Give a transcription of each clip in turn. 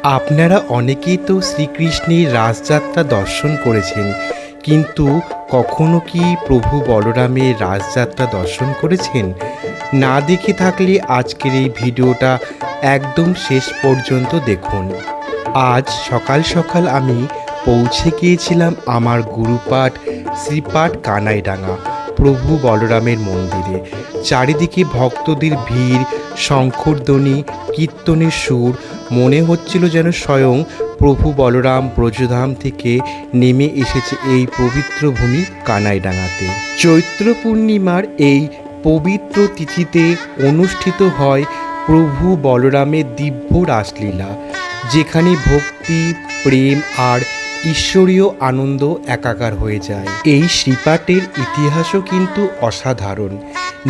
আপনারা অনেকেই তো শ্রীকৃষ্ণের রাসযাত্রা দর্শন করেছেন, কিন্তু কখনো কি প্রভু বলরামের রাসযাত্রা দর্শন করেছেন? না দেখে থাকলে আজকের এই ভিডিওটা একদম শেষ পর্যন্ত দেখুন। আজ সকাল সকাল আমি পৌঁছে গিয়েছিলাম আমার গুরুপাঠ শ্রীপাঠ কানাইডাঙ্গা প্রভু বলরামের মন্দিরে। চারিদিকে ভক্তদের ভিড়, শঙ্খধ্বনি, কীর্তনের সুর, মনে হচ্ছিল যেন স্বয়ং প্রভু বলরাম ব্রজধাম থেকে নেমে এসেছে এই পবিত্র ভূমি কানাইডাঙ্গাতে। চৈত্র পূর্ণিমার এই পবিত্র তিথিতে অনুষ্ঠিত হয় প্রভু বলরামের দিব্য রাসলীলা, যেখানে ভক্তি, প্রেম আর ঈশ্বরীয় আনন্দ একাকার হয়ে যায়। এই শ্রীপাঠের ইতিহাসও কিন্তু অসাধারণ।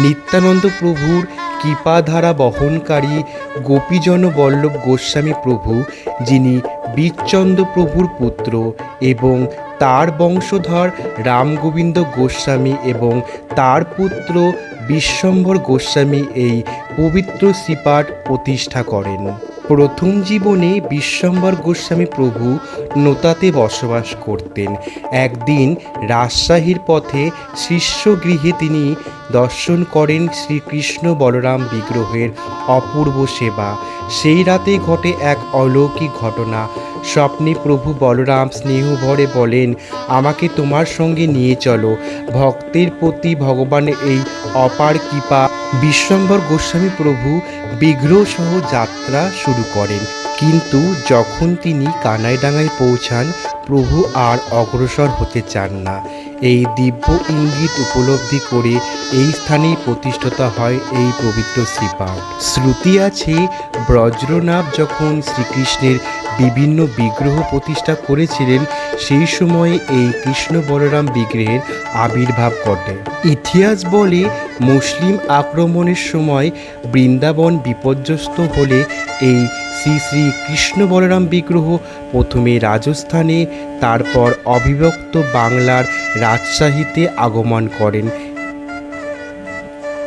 নিত্যানন্দ প্রভুর কৃপাধারা বহনকারী গোপীজন বল্লভ গোস্বামী প্রভু, যিনি বীরচন্দ্র প্রভুর পুত্র, এবং তার বংশধর রামগোবিন্দ গোস্বামী এবং তার পুত্র বিশ্বম্ভর গোস্বামী এই পবিত্র শ্রীপাঠ প্রতিষ্ঠা করেন। প্রথম জীবনে বিশ্বম্ভর গোস্বামী প্রভু নোতাতে বসবাস করতেন। একদিন রাজশাহীর পথে শিষ্যগৃহে তিনি দর্শন করেন শ্রীকৃষ্ণ বলরাম বিগ্রহের অপূর্ব সেবা। সেই রাতে ঘটে এক অলৌকিক ঘটনা। স্বপ্নে প্রভু বলরাম স্নেহভরে বলেন, আমাকে তোমার সঙ্গে নিয়ে চলো। ভক্তের প্রতি ভগবানের এই অপার কৃপা। বিশ্বম্ভর গোস্বামী প্রভু বিগ্রহসহ যাত্রা শুরু করেন, কিন্তু যখন তিনি কানাইডাঙ্গায় পৌঁছান, প্রভু আর অগ্রসর হতে চান না। এই দিব্য ইঙ্গিত উপলব্ধি করে এই স্থানেই প্রতিষ্ঠিত হয় এই পবিত্র শ্রীপাঠ। শ্রুতি আছে, ব্রজনাভ যখন শ্রীকৃষ্ণের বিভিন্ন বিগ্রহ প্রতিষ্ঠা করেছিলেন, সেই সময়ে এই কৃষ্ণ বলরাম বিগ্রহের আবির্ভাব ঘটে। ইতিহাস বলে, মুসলিম আক্রমণের সময় বৃন্দাবন বিপর্যস্ত হলে এই শ্রী শ্রী কৃষ্ণ বলরাম বিগ্রহ প্রথমে রাজস্থানে, তারপর অবিভক্ত বাংলার রাজশাহীতে আগমন করেন